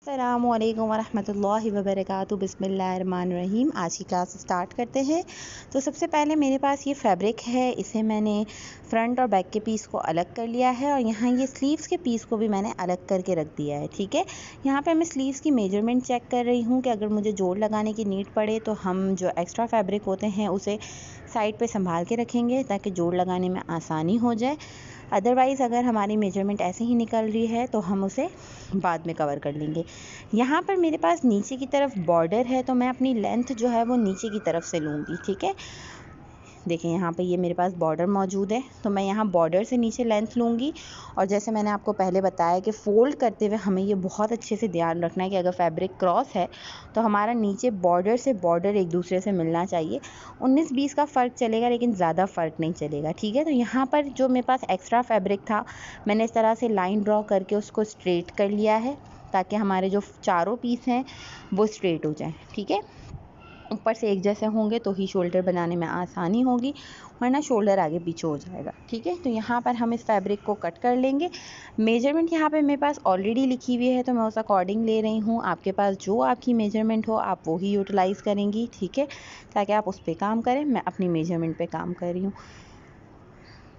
अस्सलामुअलैकुम वरहमतुल्लाहि वबरकातुहू। बिस्मिल्लाहिर्रहमानिर्रहीम। आज की क्लास स्टार्ट करते हैं। तो सबसे पहले मेरे पास ये फैब्रिक है, इसे मैंने फ्रंट और बैक के पीस को अलग कर लिया है और यहाँ ये स्लीव्स के पीस को भी मैंने अलग करके रख दिया है। ठीक है, यहाँ पे मैं स्लीव्स की मेजरमेंट चेक कर रही हूँ कि अगर मुझे जोड़ लगाने की नीड पड़े तो हम जो एक्स्ट्रा फैब्रिक होते हैं उसे साइड पे संभाल के रखेंगे ताकि जोड़ लगाने में आसानी हो जाए। अदरवाइज़ अगर हमारी मेजरमेंट ऐसे ही निकल रही है तो हम उसे बाद में कवर कर लेंगे। यहाँ पर मेरे पास नीचे की तरफ बॉर्डर है तो मैं अपनी लेंथ जो है वो नीचे की तरफ से लूँगी। ठीक है, देखें यहाँ पे ये मेरे पास बॉर्डर मौजूद है तो मैं यहाँ बॉर्डर से नीचे लेंथ लूँगी। और जैसे मैंने आपको पहले बताया कि फ़ोल्ड करते हुए हमें ये बहुत अच्छे से ध्यान रखना है कि अगर फैब्रिक क्रॉस है तो हमारा नीचे बॉर्डर से बॉर्डर एक दूसरे से मिलना चाहिए। 19-20 का फ़र्क चलेगा लेकिन ज़्यादा फ़र्क नहीं चलेगा। ठीक है, तो यहाँ पर जो मेरे पास एक्स्ट्रा फैब्रिक था मैंने इस तरह से लाइन ड्रॉ करके उसको स्ट्रेट कर लिया है ताकि हमारे जो चारों पीस हैं वो स्ट्रेट हो जाएं। ठीक है, ऊपर से एक जैसे होंगे तो ही शोल्डर बनाने में आसानी होगी, वरना शोल्डर आगे पीछे हो जाएगा। ठीक है, तो यहाँ पर हम इस फैब्रिक को कट कर लेंगे। मेजरमेंट यहाँ पे मेरे पास ऑलरेडी लिखी हुई है तो मैं उस अकॉर्डिंग ले रही हूँ। आपके पास जो आपकी मेजरमेंट हो आप वो ही यूटिलाइज़ करेंगी। ठीक है, ताकि आप उस पर काम करें। मैं अपनी मेजरमेंट पे काम कर रही हूँ।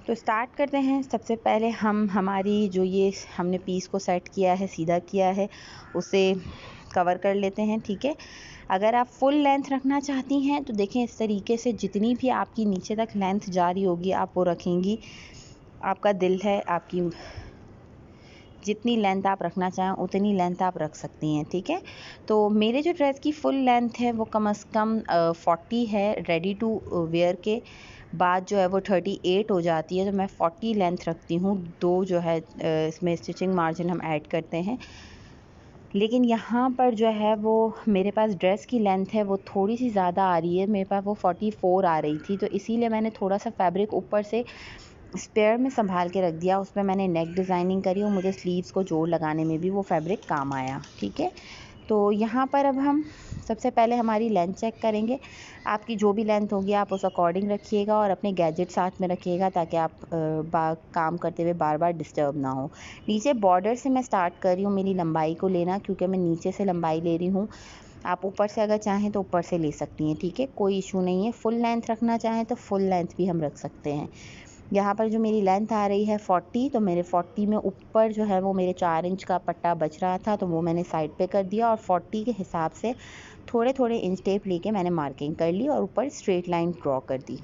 तो स्टार्ट करते हैं। सबसे पहले हम हमारी जो ये हमने पीस को सेट किया है, सीधा किया है, उसे कवर कर लेते हैं। ठीक है, अगर आप फुल लेंथ रखना चाहती हैं तो देखें इस तरीके से जितनी भी आपकी नीचे तक लेंथ जा रही होगी आप वो रखेंगी। आपका दिल है, आपकी जितनी लेंथ आप रखना चाहें उतनी लेंथ आप रख सकती हैं। ठीक है, तो मेरे जो ड्रेस की फुल लेंथ है वो कम से कम 40 है। रेडी टू वेयर के बाद जो है वो 38 हो जाती है, तो मैं 40 लेंथ रखती हूँ। दो जो है इसमें स्टिचिंग मार्जिन हम ऐड करते हैं। लेकिन यहाँ पर जो है वो मेरे पास ड्रेस की लेंथ है वो थोड़ी सी ज़्यादा आ रही है, मेरे पास वो 44 आ रही थी, तो इसीलिए मैंने थोड़ा सा फैब्रिक ऊपर से स्पेयर में संभाल के रख दिया। उसमें मैंने नेक डिज़ाइनिंग करी और मुझे स्लीव्स को जोड़ लगाने में भी वो फैब्रिक काम आया। ठीक है, तो यहाँ पर अब हम सबसे पहले हमारी लेंथ चेक करेंगे। आपकी जो भी लेंथ होगी आप उस अकॉर्डिंग रखिएगा और अपने गैजेट साथ में रखिएगा ताकि आप काम करते हुए बार बार डिस्टर्ब ना हो। नीचे बॉर्डर से मैं स्टार्ट कर रही हूँ मेरी लंबाई को लेना, क्योंकि मैं नीचे से लंबाई ले रही हूँ। आप ऊपर से अगर चाहें तो ऊपर से ले सकती हैं। ठीक है, कोई इशू नहीं है। फुल लेंथ रखना चाहें तो फुल लेंथ भी हम रख सकते हैं। यहाँ पर जो मेरी लेंथ आ रही है 40, तो मेरे 40 में ऊपर जो है वो मेरे 4 इंच का पट्टा बच रहा था तो वो मैंने साइड पे कर दिया और 40 के हिसाब से थोड़े थोड़े इंच टेप लेके मैंने मार्किंग कर ली और ऊपर स्ट्रेट लाइन ड्रॉ कर दी।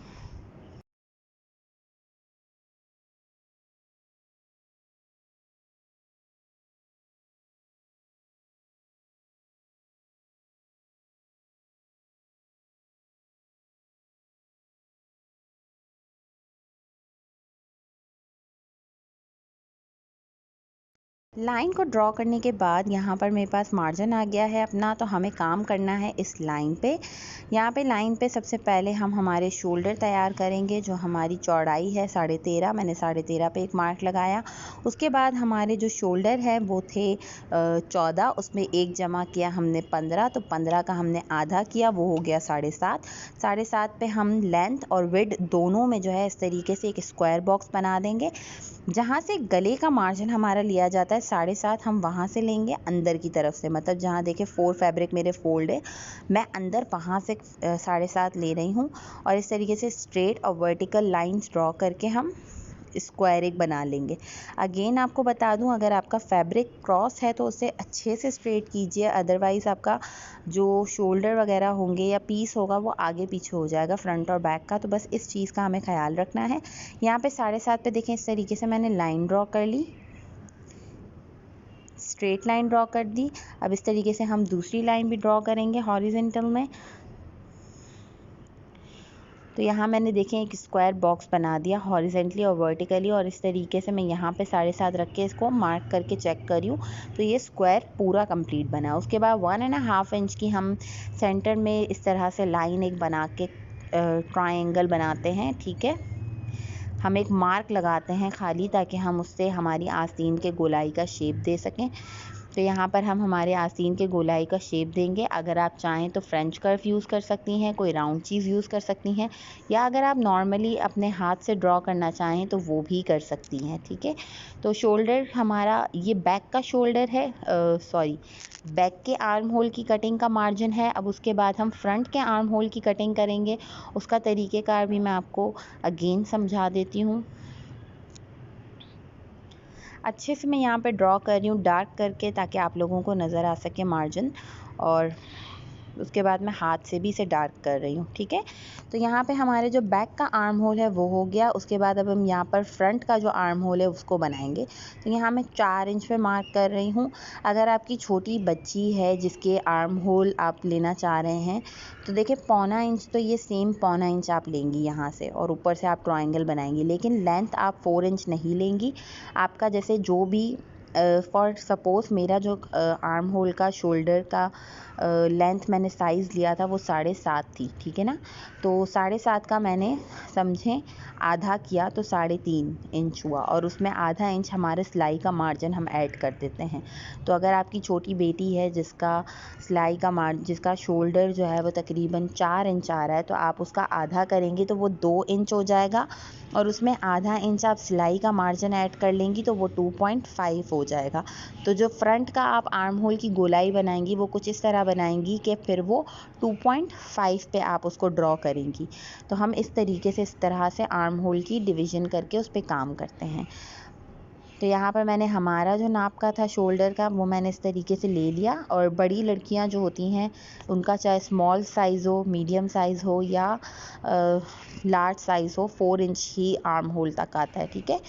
लाइन को ड्रॉ करने के बाद यहाँ पर मेरे पास मार्जिन आ गया है अपना, तो हमें काम करना है इस लाइन पे। यहाँ पे लाइन पे सबसे पहले हम हमारे शोल्डर तैयार करेंगे। जो हमारी चौड़ाई है 13.5, मैंने 13.5 पे एक मार्क लगाया। उसके बाद हमारे जो शोल्डर है वो थे 14, उसमें एक जमा किया हमने 15, तो 15 का हमने आधा किया, वो हो गया 7.5। 7.5 पे हम लेंथ और विड्थ दोनों में जो है इस तरीके से एक स्क्वायर बॉक्स बना देंगे। जहाँ से गले का मार्जिन हमारा लिया जाता है 7.5, हम वहाँ से लेंगे अंदर की तरफ से, मतलब जहाँ देखे 4 फैब्रिक मेरे फोल्ड है, मैं अंदर वहाँ से 7.5 ले रही हूँ। और इस तरीके से स्ट्रेट और वर्टिकल लाइंस ड्रॉ करके हम स्क्वायर एक बना लेंगे। अगेन आपको बता दूं, अगर आपका फैब्रिक क्रॉस है तो उसे अच्छे से स्ट्रेट कीजिए, अदरवाइज़ आपका जो शोल्डर वगैरह होंगे या पीस होगा वो आगे पीछे हो जाएगा फ्रंट और बैक का। तो बस इस चीज़ का हमें ख्याल रखना है। यहाँ पे 7.5 पे देखें इस तरीके से मैंने लाइन ड्रॉ कर ली, स्ट्रेट लाइन ड्रॉ कर दी। अब इस तरीके से हम दूसरी लाइन भी ड्रॉ करेंगे हॉरिजॉन्टल में। तो यहाँ मैंने देखें एक स्क्वायर बॉक्स बना दिया हॉरिजेंटली और वर्टिकली, और इस तरीके से मैं यहाँ पे 7.5 रख के इसको मार्क करके चेक कर रही हूँ तो ये स्क्वायर पूरा कंप्लीट बना। उसके बाद 1.5 इंच की हम सेंटर में इस तरह से लाइन एक बना के ट्रायंगल बनाते हैं। ठीक है, हम एक मार्क लगाते हैं खाली ताकि हम उससे हमारी आस्तीन के गोलाई का शेप दे सकें। तो यहाँ पर हम हमारे आस्तीन के गोलाई का शेप देंगे। अगर आप चाहें तो फ्रेंच कर्व यूज़ कर सकती हैं, कोई राउंड चीज़ यूज़ कर सकती हैं, या अगर आप नॉर्मली अपने हाथ से ड्रॉ करना चाहें तो वो भी कर सकती हैं। ठीक है, तो शोल्डर हमारा ये बैक का शोल्डर है, बैक के आर्म होल की कटिंग का मार्जिन है। अब उसके बाद हम फ्रंट के आर्म होल की कटिंग करेंगे। उसका तरीक़ेकार भी मैं आपको अगेन समझा देती हूँ। अच्छे से मैं यहाँ पे ड्रॉ कर रही हूँ डार्क करके, ताकि आप लोगों को नज़र आ सके मार्जिन, और उसके बाद मैं हाथ से भी इसे डार्क कर रही हूँ। ठीक है, तो यहाँ पे हमारे जो बैक का आर्म होल है वो हो गया। उसके बाद अब हम यहाँ पर फ्रंट का जो आर्म होल है उसको बनाएंगे। तो यहाँ मैं 4 इंच पे मार्क कर रही हूँ। अगर आपकी छोटी बच्ची है जिसके आर्म होल आप लेना चाह रहे हैं तो देखिए 1.25 इंच, तो ये सेम 1.25 इंच आप लेंगी यहाँ से, और ऊपर से आप ट्रायंगल बनाएंगी। लेकिन लेंथ आप 4 इंच नहीं लेंगी। आपका जैसे जो भी फॉर सपोज़ मेरा जो आर्म होल का शोल्डर का लेंथ मैंने साइज़ लिया था वो 7.5 थी। ठीक है ना, तो 7.5 का मैंने समझें आधा किया तो 3.5 इंच हुआ, और उसमें आधा इंच हमारे सिलाई का मार्जिन हम ऐड कर देते हैं। तो अगर आपकी छोटी बेटी है जिसका सिलाई का जिसका शोल्डर जो है वो तकरीबन 4 इंच आ रहा है, तो आप उसका आधा करेंगी तो वो 2 इंच हो जाएगा, और उसमें आधा इंच आप सिलाई का मार्जिन ऐड कर लेंगी तो वो 2.5 हो जाएगा। तो जो फ्रंट का आप आर्म होल की गोलाई बनाएंगी वो कुछ इस तरह बनाएंगी कि फिर वो 2.5 पे आप उसको ड्रॉ करेंगी। तो हम इस तरीके से, इस तरह से आर्म होल की डिवीज़न करके उस पर काम करते हैं। तो यहाँ पर मैंने हमारा जो नाप का था शोल्डर का वो मैंने इस तरीके से ले लिया। और बड़ी लड़कियाँ जो होती हैं उनका चाहे स्मॉल साइज़ हो, मीडियम साइज़ हो या लार्ज साइज़ हो, 4 इंच ही आर्म होल तक आता है। ठीक है,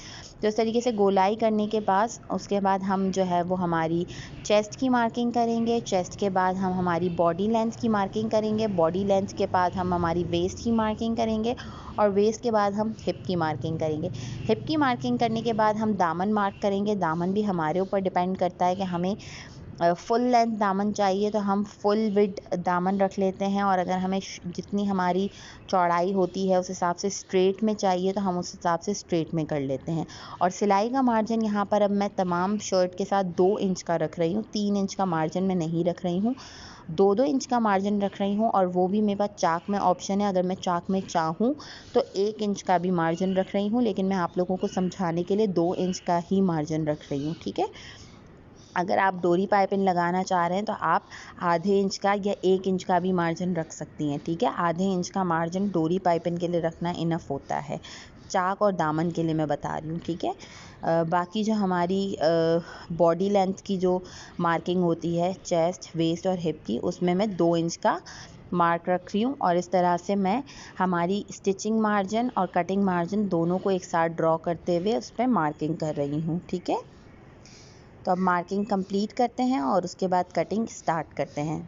तो इस तरीके से गोलाई करने के बाद उसके बाद हम जो है वो हमारी चेस्ट की मार्किंग करेंगे। चेस्ट के बाद हम हमारी बॉडी लेंथ की मार्किंग करेंगे। बॉडी लेंथ के बाद हम हमारी वेस्ट की मार्किंग करेंगे, और वेस्ट के बाद हम हिप की मार्किंग करेंगे। हिप की मार्किंग करने के बाद हम दामन मार्क करेंगे। दामन भी हमारे ऊपर डिपेंड करता है कि हमें फुल लेंथ दामन चाहिए तो हम फुल विड दामन रख लेते हैं, और अगर हमें जितनी हमारी चौड़ाई होती है उस हिसाब से स्ट्रेट में चाहिए तो हम उस हिसाब से स्ट्रेट में कर लेते हैं। और सिलाई का मार्जिन यहाँ पर अब मैं तमाम शर्ट के साथ 2 इंच का रख रही हूँ। 3 इंच का मार्जिन मैं नहीं रख रही हूँ, 2-2 इंच का मार्जिन रख रही हूँ। और वो भी मेरे पास चाक में ऑप्शन है, अगर मैं चाक में चाहूँ तो 1 इंच का भी मार्जिन रख रही हूँ, लेकिन मैं आप लोगों को समझाने के लिए 2 इंच का ही मार्जिन रख रही हूँ। ठीक है, अगर आप डोरी पाइपिंग लगाना चाह रहे हैं तो आप आधे इंच का या 1 इंच का भी मार्जिन रख सकती हैं। ठीक है, आधे इंच का मार्जिन डोरी पाइपिंग के लिए रखना इनफ होता है। चाक और दामन के लिए मैं बता रही हूँ। ठीक है, बाकी जो हमारी बॉडी लेंथ की जो मार्किंग होती है चेस्ट, वेस्ट और हिप की, उसमें मैं 2 इंच का मार्क रख रही हूँ। और इस तरह से मैं हमारी स्टिचिंग मार्जिन और कटिंग मार्जिन दोनों को एक साथ ड्रॉ करते हुए उस पर मार्किंग कर रही हूँ। ठीक है, तो अब मार्किंग कंप्लीट करते हैं और उसके बाद कटिंग स्टार्ट करते हैं।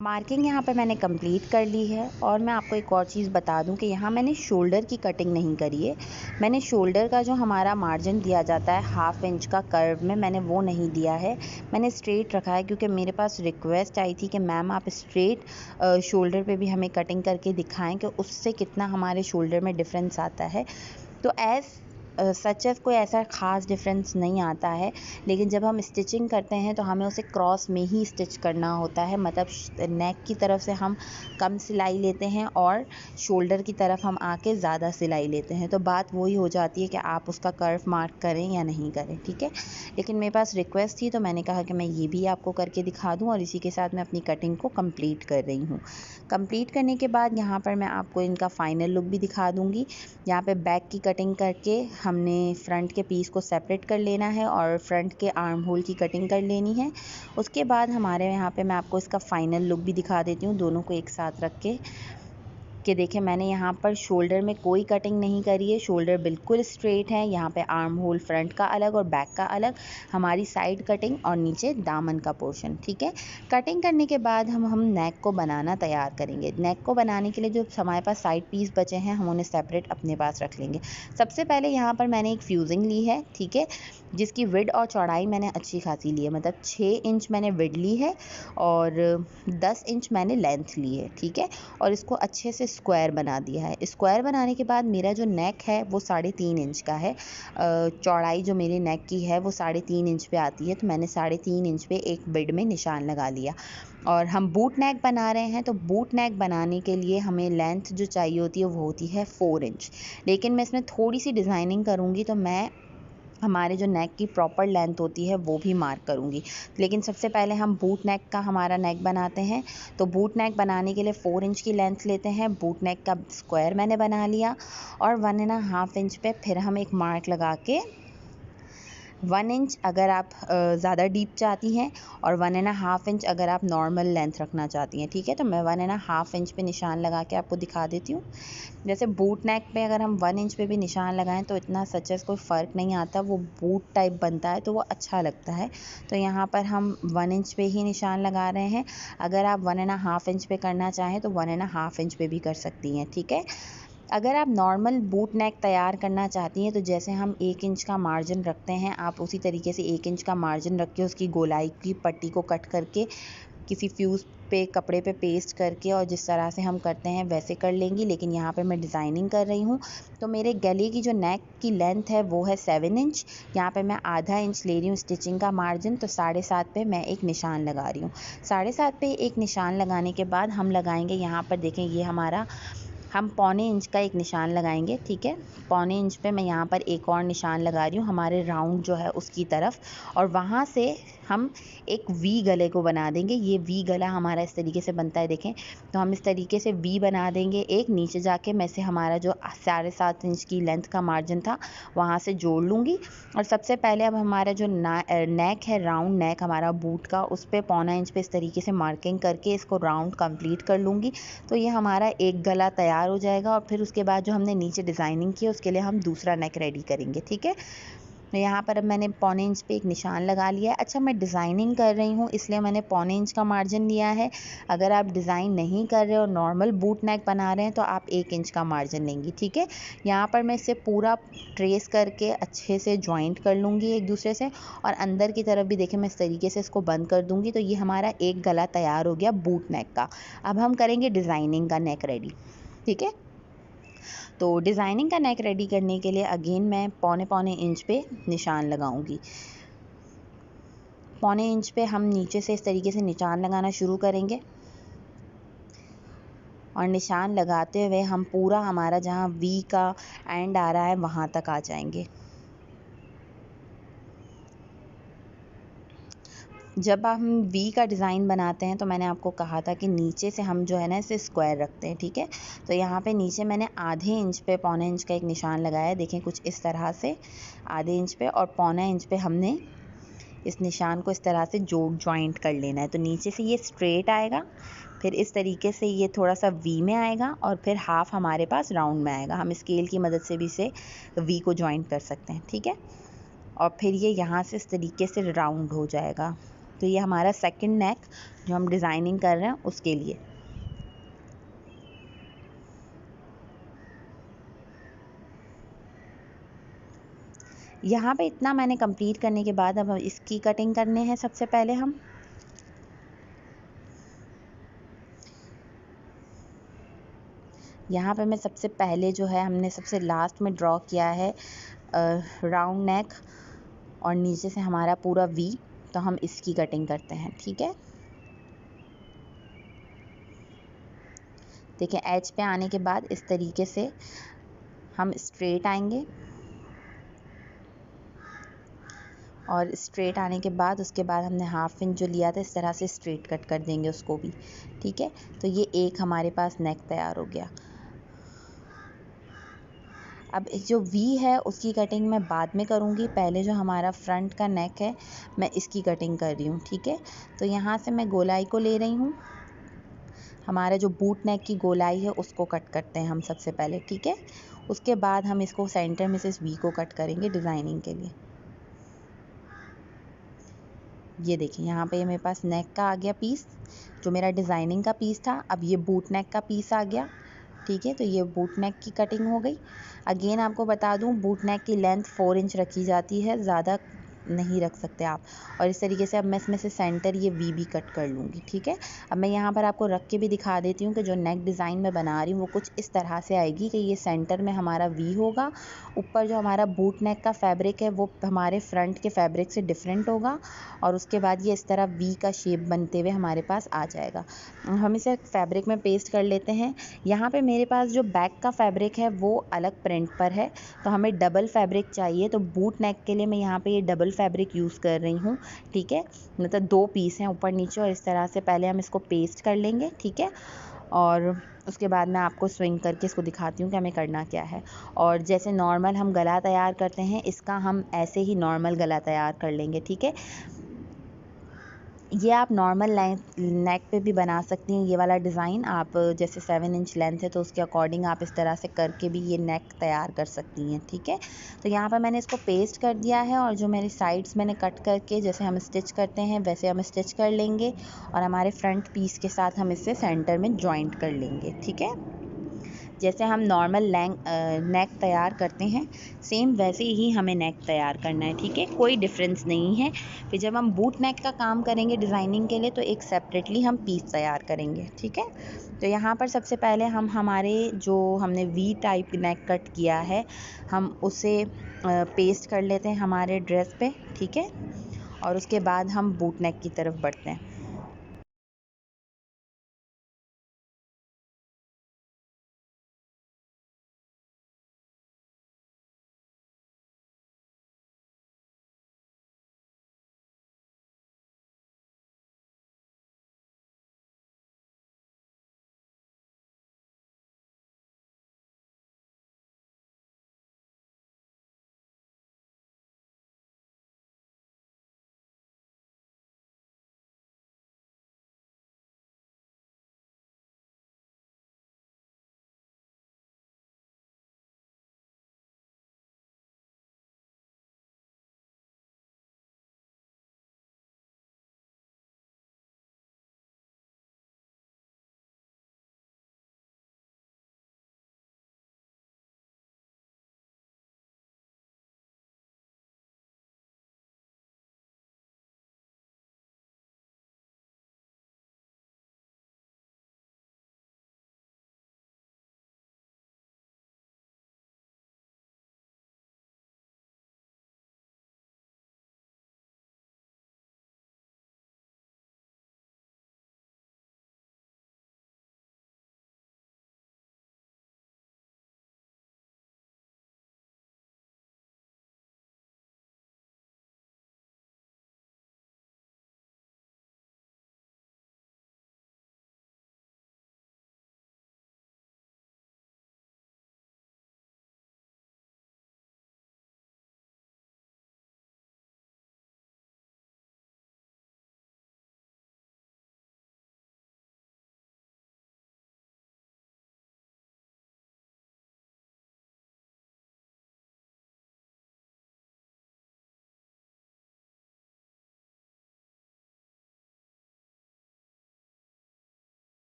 मार्किंग यहाँ पर मैंने कंप्लीट कर ली है। और मैं आपको एक और चीज़ बता दूँ कि यहाँ मैंने शोल्डर की कटिंग नहीं करी है। मैंने शोल्डर का जो हमारा मार्जिन दिया जाता है 1/2 इंच का कर्व में, मैंने वो नहीं दिया है, मैंने स्ट्रेट रखा है, क्योंकि मेरे पास रिक्वेस्ट आई थी कि मैम आप स्ट्रेट शोल्डर पे भी हमें कटिंग करके दिखाएं कि उससे कितना हमारे शोल्डर में डिफरेंस आता है। तो सच है कोई ऐसा ख़ास डिफरेंस नहीं आता है, लेकिन जब हम स्टिचिंग करते हैं तो हमें उसे क्रॉस में ही स्टिच करना होता है, मतलब नेक की तरफ से हम कम सिलाई लेते हैं और शोल्डर की तरफ हम आके ज़्यादा सिलाई लेते हैं, तो बात वही हो जाती है कि आप उसका कर्व मार्क करें या नहीं करें, ठीक है। लेकिन मेरे पास रिक्वेस्ट थी तो मैंने कहा कि मैं ये भी आपको करके दिखा दूँ, और इसी के साथ मैं अपनी कटिंग को कंप्लीट कर रही हूँ। कंप्लीट करने के बाद यहाँ पर मैं आपको इनका फाइनल लुक भी दिखा दूँगी। यहाँ पे बैक की कटिंग करके हमने फ्रंट के पीस को सेपरेट कर लेना है और फ्रंट के आर्म होल की कटिंग कर लेनी है। उसके बाद हमारे यहाँ पे मैं आपको इसका फाइनल लुक भी दिखा देती हूँ, दोनों को एक साथ रख के कि देखिए मैंने यहाँ पर शोल्डर में कोई कटिंग नहीं करी है, शोल्डर बिल्कुल स्ट्रेट है। यहाँ पे आर्म होल फ्रंट का अलग और बैक का अलग, हमारी साइड कटिंग और नीचे दामन का पोर्शन, ठीक है। कटिंग करने के बाद हम नेक को बनाना तैयार करेंगे। नेक को बनाने के लिए जो हमारे पास साइड पीस बचे हैं हम उन्हें सेपरेट अपने पास रख लेंगे। सबसे पहले यहाँ पर मैंने एक फ्यूजिंग ली है, ठीक है, जिसकी विड्थ और चौड़ाई मैंने अच्छी खासी ली है, मतलब 6 इंच मैंने विड्थ ली है और 10 इंच मैंने लेंथ ली है, ठीक है। और इसको अच्छे से स्क्वायर बना दिया है। स्क्वायर बनाने के बाद मेरा जो नेक है वो 3.5 इंच का है। चौड़ाई जो मेरे नेक की है वो 3.5 इंच पे आती है, तो मैंने 3.5 इंच पे एक बिड में निशान लगा लिया। और हम बूट नेक बना रहे हैं, तो बूट नेक बनाने के लिए हमें लेंथ जो चाहिए होती है वो होती है 4 इंच। लेकिन मैं इसमें थोड़ी सी डिज़ाइनिंग करूँगी तो मैं हमारे जो नेक की प्रॉपर लेंथ होती है वो भी मार्क करूँगी। लेकिन सबसे पहले हम बूट नेक का हमारा नेक बनाते हैं। तो बूट नेक बनाने के लिए 4 इंच की लेंथ लेते हैं। बूट नेक का स्क्वायर मैंने बना लिया और 1.5 इंच पे फिर हम एक मार्क लगा के 1 इंच अगर आप ज़्यादा डीप चाहती हैं और 1.5 इंच अगर आप नॉर्मल लेंथ रखना चाहती हैं, ठीक है। तो मैं 1.5 इंच पे निशान लगा के आपको दिखा देती हूँ। जैसे बूट नेक पे अगर हम 1 इंच पे भी निशान लगाएं तो इतना सच है कोई फ़र्क नहीं आता, वो बूट टाइप बनता है तो वो अच्छा लगता है। तो यहाँ पर हम 1 इंच पे ही निशान लगा रहे हैं। अगर आप 1.5 इंच पे करना चाहें तो 1.5 इंच पे भी कर सकती हैं, ठीक है। अगर आप नॉर्मल बूट नेक तैयार करना चाहती हैं तो जैसे हम 1 इंच का मार्जिन रखते हैं, आप उसी तरीके से 1 इंच का मार्जिन रख के उसकी गोलाई की पट्टी को कट करके किसी फ्यूज़ पे कपड़े पे पेस्ट करके और जिस तरह से हम करते हैं वैसे कर लेंगी। लेकिन यहाँ पे मैं डिज़ाइनिंग कर रही हूँ, तो मेरे गले की जो नेक की लेंथ है वो है 7 इंच। यहाँ पे मैं आधा इंच ले रही हूँ स्टिचिंग का मार्जिन, तो 7.5 पे मैं एक निशान लगा रही हूँ। 7.5 पे एक निशान लगाने के बाद हम लगाएंगे, यहाँ पर देखें ये हमारा, हम 1.25 इंच का एक निशान लगाएंगे, ठीक है। 1.25 इंच पे मैं यहाँ पर एक और निशान लगा रही हूँ हमारे राउंड जो है उसकी तरफ, और वहाँ से हम एक वी गले को बना देंगे। ये वी गला हमारा इस तरीके से बनता है, देखें। तो हम इस तरीके से वी बना देंगे। एक नीचे जाके मैं से हमारा जो 7.5 इंच की लेंथ का मार्जिन था वहाँ से जोड़ लूँगी। और सबसे पहले अब हमारा जो नेक है, राउंड नेक हमारा बूट का, उस पर 1.25 इंच पे इस तरीके से मार्किंग करके इसको राउंड कंप्लीट कर लूँगी। तो ये हमारा एक गला तैयार हो जाएगा। और फिर उसके बाद जो हमने नीचे डिज़ाइनिंग की है उसके लिए हम दूसरा नेक रेडी करेंगे, ठीक है। तो यहाँ पर अब मैंने 1.25 इंच पे एक निशान लगा लिया है। अच्छा, मैं डिज़ाइनिंग कर रही हूँ इसलिए मैंने 1.25 इंच का मार्जिन लिया है। अगर आप डिज़ाइन नहीं कर रहे हो, नॉर्मल बूट नेक बना रहे हैं, तो आप 1 इंच का मार्जिन लेंगी, ठीक है। यहाँ पर मैं इसे पूरा ट्रेस करके अच्छे से जॉइंट कर लूँगी एक दूसरे से, और अंदर की तरफ भी देखें मैं इस तरीके से इसको बंद कर दूँगी। तो ये हमारा एक गला तैयार हो गया बूट नेक का। अब हम करेंगे डिज़ाइनिंग का नेक रेडी, ठीक है। तो डिज़ाइनिंग का नेक रेडी करने के लिए अगेन मैं 1.25 इंच पे निशान लगाऊंगी। 1.25 इंच पे हम नीचे से इस तरीके से निशान लगाना शुरू करेंगे, और निशान लगाते हुए हम पूरा हमारा जहाँ वी का एंड आ रहा है वहाँ तक आ जाएंगे। जब हम वी का डिज़ाइन बनाते हैं तो मैंने आपको कहा था कि नीचे से हम जो है ना इसे स्क्वायर रखते हैं, ठीक है। तो यहाँ पे नीचे मैंने आधे इंच पे 1.25 इंच का एक निशान लगाया, देखें कुछ इस तरह से आधे इंच पे, और 1.25 इंच पे हमने इस निशान को इस तरह से जॉइंट कर लेना है। तो नीचे से ये स्ट्रेट आएगा, फिर इस तरीके से ये थोड़ा सा वी में आएगा, और फिर हाफ हमारे पास राउंड में आएगा। हम स्केल की मदद से भी इसे वी को जॉइंट कर सकते हैं, ठीक है। और फिर ये यहाँ से इस तरीके से राउंड हो जाएगा। तो ये हमारा सेकंड नेक जो हम डिज़ाइनिंग कर रहे हैं उसके लिए। यहाँ पे इतना मैंने कंप्लीट करने के बाद अब इसकी कटिंग करने हैं। सबसे पहले हम यहाँ पे मैं सबसे पहले जो है हमने सबसे लास्ट में ड्रॉ किया है राउंड नेक और नीचे से हमारा पूरा वी, तो हम इसकी कटिंग करते हैं। ठीक है, देखिए एज पे आने के बाद इस तरीके से हम स्ट्रेट आएंगे और स्ट्रेट आने के बाद उसके बाद हमने हाफ इंच जो लिया था इस तरह से स्ट्रेट कट कर देंगे उसको भी। ठीक है, तो ये एक हमारे पास नेक तैयार हो गया। अब जो वी है उसकी कटिंग मैं बाद में करूँगी, पहले जो हमारा फ्रंट का नेक है मैं इसकी कटिंग कर रही हूँ। ठीक है, तो यहाँ से मैं गोलाई को ले रही हूँ, हमारा जो बूट नेक की गोलाई है उसको कट करते हैं हम सबसे पहले। ठीक है, उसके बाद हम इसको सेंटर में से इस वी को कट करेंगे डिज़ाइनिंग के लिए। ये देखिए यहाँ पे मेरे पास नेक का आ गया पीस, जो मेरा डिज़ाइनिंग का पीस था। अब ये बूट नेक का पीस आ गया। ठीक है, तो ये बूट नेक की कटिंग हो गई। अगेन आपको बता दूँ, बूट नेक की लेंथ 4 इंच रखी जाती है, ज़्यादा नहीं रख सकते आप। और इस तरीके से अब मैं इसमें से सेंटर ये वी भी कट कर लूँगी। ठीक है, अब मैं यहाँ पर आपको रख के भी दिखा देती हूँ कि जो नेक डिज़ाइन मैं बना रही हूँ वो कुछ इस तरह से आएगी कि ये सेंटर में हमारा वी होगा, ऊपर जो हमारा बूट नेक का फैब्रिक है वो हमारे फ्रंट के फैब्रिक से डिफरेंट होगा, और उसके बाद ये इस तरह वी का शेप बनते हुए हमारे पास आ जाएगा। हम इसे फैब्रिक में पेस्ट कर लेते हैं। यहाँ पे मेरे पास जो बैक का फैब्रिक है वो अलग प्रिंट पर है, तो हमें डबल फैब्रिक चाहिए, तो बूट नेक के लिए मैं यहाँ पे ये डबल फैब्रिक यूज़ कर रही हूँ। ठीक है, मतलब 2 पीस हैं ऊपर नीचे, और इस तरह से पहले हम इसको पेस्ट कर लेंगे। ठीक है, और उसके बाद मैं आपको स्विंग करके इसको दिखाती हूँ कि हमें करना क्या है। और जैसे नॉर्मल हम गला तैयार करते हैं, इसका हम ऐसे ही नॉर्मल गला तैयार कर लेंगे। ठीक है, ये आप नॉर्मल नेक पे भी बना सकती हैं। ये वाला डिज़ाइन आप जैसे 7 इंच लेंथ है तो उसके अकॉर्डिंग आप इस तरह से करके भी ये नेक तैयार कर सकती हैं। ठीक है, तो यहाँ पर मैंने इसको पेस्ट कर दिया है, और जो मेरी साइड्स मैंने कट करके जैसे हम स्टिच करते हैं वैसे हम स्टिच कर लेंगे, और हमारे फ्रंट पीस के साथ हम इसे सेंटर में जॉइंट कर लेंगे। ठीक है, जैसे हम नॉर्मल नेक तैयार करते हैं सेम वैसे ही हमें नेक तैयार करना है। ठीक है, कोई डिफरेंस नहीं है। फिर जब हम बूट नेक का काम करेंगे डिज़ाइनिंग के लिए तो एक सेपरेटली हम पीस तैयार करेंगे। ठीक है, तो यहाँ पर सबसे पहले हम हमारे जो हमने वी टाइप नेक कट किया है हम उसे पेस्ट कर लेते हैं हमारे ड्रेस पे। ठीक है, और उसके बाद हम बूट नेक की तरफ बढ़ते हैं।